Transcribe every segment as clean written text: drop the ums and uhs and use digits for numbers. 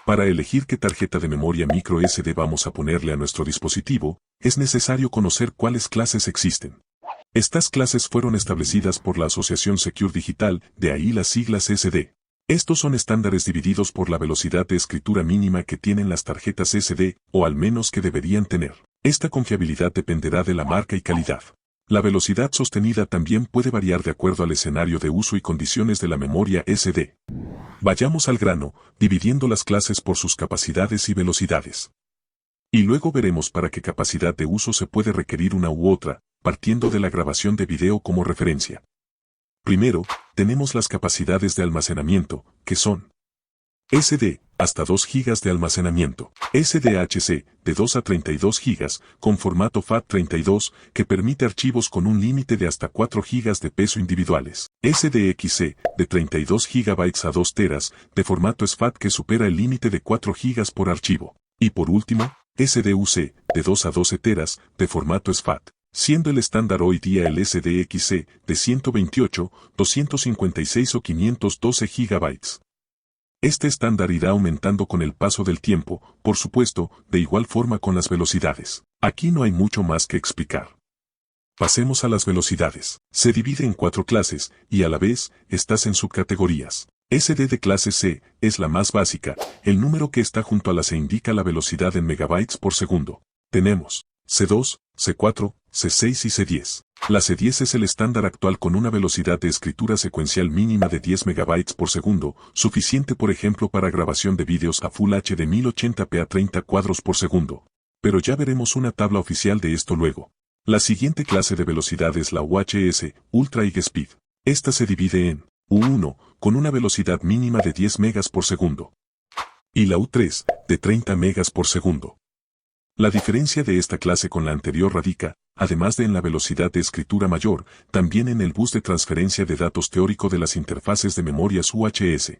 Para elegir qué tarjeta de memoria micro SD vamos a ponerle a nuestro dispositivo, es necesario conocer cuáles clases existen. Estas clases fueron establecidas por la Asociación Secure Digital, de ahí las siglas SD. Estos son estándares divididos por la velocidad de escritura mínima que tienen las tarjetas SD, o al menos que deberían tener. Esta confiabilidad dependerá de la marca y calidad. La velocidad sostenida también puede variar de acuerdo al escenario de uso y condiciones de la memoria SD. Vayamos al grano, dividiendo las clases por sus capacidades y velocidades. Y luego veremos para qué capacidad de uso se puede requerir una u otra, partiendo de la grabación de video como referencia. Primero, tenemos las capacidades de almacenamiento, que son SD, hasta 2 GB de almacenamiento, SDHC, de 2 a 32 GB, con formato FAT32, que permite archivos con un límite de hasta 4 GB de peso individuales, SDXC, de 32 GB a 2 TB, de formato SFAT que supera el límite de 4 GB por archivo, y por último, SDUC, de 2 a 12 TB, de formato SFAT, siendo el estándar hoy día el SDXC, de 128, 256 o 512 GB. Este estándar irá aumentando con el paso del tiempo, por supuesto, de igual forma con las velocidades. Aquí no hay mucho más que explicar. Pasemos a las velocidades. Se divide en 4 clases, y a la vez, estas en subcategorías. SD de clase C, es la más básica, el número que está junto a la C indica la velocidad en megabytes por segundo. Tenemos C2, C4, C6 y C10. La C10 es el estándar actual con una velocidad de escritura secuencial mínima de 10 MB por segundo, suficiente por ejemplo para grabación de vídeos a Full HD 1080p a 30 cuadros por segundo. Pero ya veremos una tabla oficial de esto luego. La siguiente clase de velocidad es la UHS, Ultra High Speed. Esta se divide en U1, con una velocidad mínima de 10 megas por segundo. Y la U3, de 30 megas por segundo. La diferencia de esta clase con la anterior radica, además de en la velocidad de escritura mayor, también en el bus de transferencia de datos teórico de las interfaces de memorias UHS.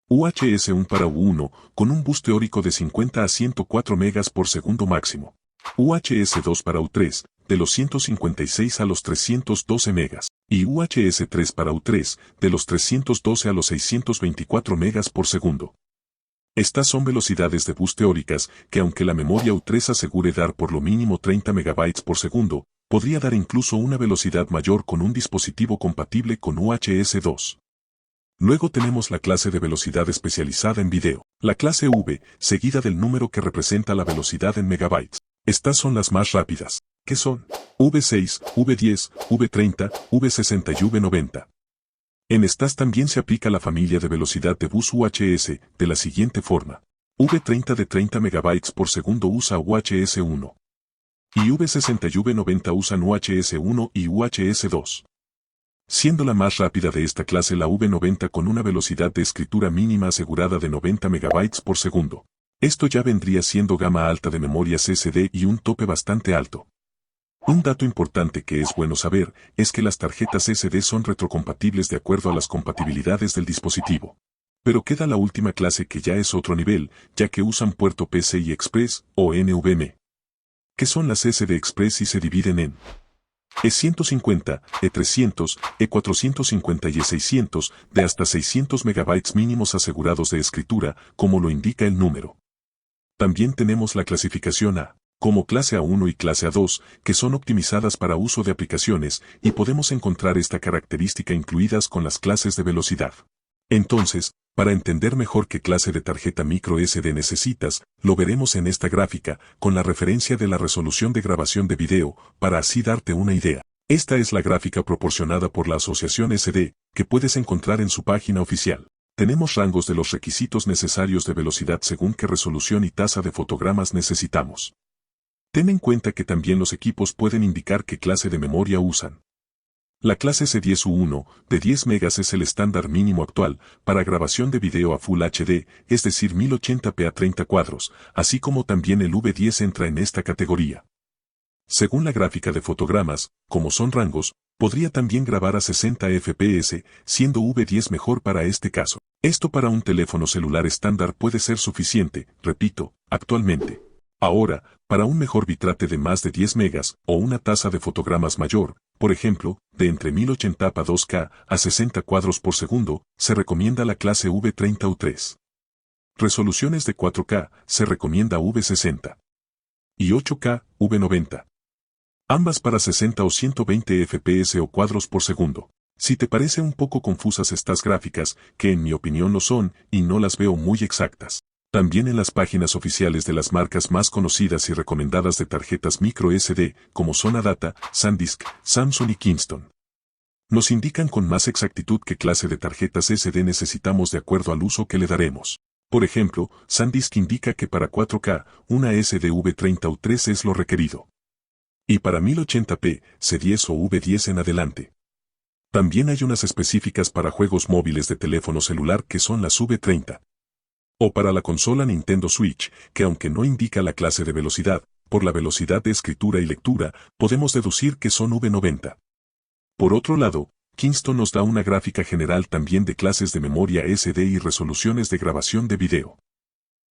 UHS 1 para U1, con un bus teórico de 50 a 104 megas por segundo máximo. UHS 2 para U3, de los 156 a los 312 megas. Y UHS 3 para U3, de los 312 a los 624 megas por segundo. Estas son velocidades de bus teóricas que aunque la memoria U3 asegure dar por lo mínimo 30 MB por segundo, podría dar incluso una velocidad mayor con un dispositivo compatible con UHS 2. Luego tenemos la clase de velocidad especializada en video, la clase V, seguida del número que representa la velocidad en megabytes. Estas son las más rápidas, que son V6, V10, V30, V60 y V90. En estas también se aplica la familia de velocidad de bus UHS, de la siguiente forma. V30 de 30 MB por segundo usa UHS 1. Y V60 y V90 usan UHS 1 y UHS 2. Siendo la más rápida de esta clase la V90 con una velocidad de escritura mínima asegurada de 90 MB por segundo. Esto ya vendría siendo gama alta de memorias SD y un tope bastante alto. Un dato importante que es bueno saber es que las tarjetas SD son retrocompatibles de acuerdo a las compatibilidades del dispositivo. Pero queda la última clase que ya es otro nivel, ya que usan puerto PCI Express o NVMe. Que son las SD Express y se dividen en E150, E300, E450 y E600, de hasta 600 MB mínimos asegurados de escritura, como lo indica el número. También tenemos la clasificación A, como clase A1 y clase A2, que son optimizadas para uso de aplicaciones, y podemos encontrar esta característica incluidas con las clases de velocidad. Entonces, para entender mejor qué clase de tarjeta micro SD necesitas, lo veremos en esta gráfica, con la referencia de la resolución de grabación de video, para así darte una idea. Esta es la gráfica proporcionada por la Asociación SD, que puedes encontrar en su página oficial. Tenemos rangos de los requisitos necesarios de velocidad según qué resolución y tasa de fotogramas necesitamos. Ten en cuenta que también los equipos pueden indicar qué clase de memoria usan. La clase C10U1, de 10 megas es el estándar mínimo actual, para grabación de video a Full HD, es decir 1080p a 30 cuadros, así como también el V10 entra en esta categoría. Según la gráfica de fotogramas, como son rangos, podría también grabar a 60 fps, siendo V10 mejor para este caso. Esto para un teléfono celular estándar puede ser suficiente, repito, actualmente. Ahora, para un mejor bitrate de más de 10 megas o una tasa de fotogramas mayor, por ejemplo, de entre 1080p a 2K a 60 cuadros por segundo, se recomienda la clase V30U3. Resoluciones de 4K, se recomienda V60. Y 8K, V90. Ambas para 60 o 120 FPS o cuadros por segundo. Si te parece un poco confusas estas gráficas, que en mi opinión lo son, y no las veo muy exactas. También en las páginas oficiales de las marcas más conocidas y recomendadas de tarjetas micro SD, como son Adata, SanDisk, Samsung y Kingston, nos indican con más exactitud qué clase de tarjetas SD necesitamos de acuerdo al uso que le daremos. Por ejemplo, SanDisk indica que para 4K, una SDV30 u 3 es lo requerido. Y para 1080p, C10 o V10 en adelante. También hay unas específicas para juegos móviles de teléfono celular que son las V30. O para la consola Nintendo Switch, que aunque no indica la clase de velocidad, por la velocidad de escritura y lectura, podemos deducir que son V90. Por otro lado, Kingston nos da una gráfica general también de clases de memoria SD y resoluciones de grabación de video.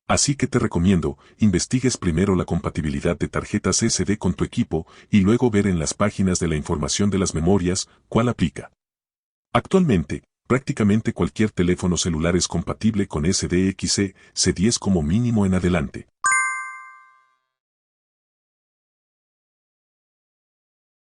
Así que te recomiendo, investigues primero la compatibilidad de tarjetas SD con tu equipo y luego ver en las páginas de la información de las memorias cuál aplica. Actualmente, prácticamente cualquier teléfono celular es compatible con SDXC, C10 como mínimo en adelante.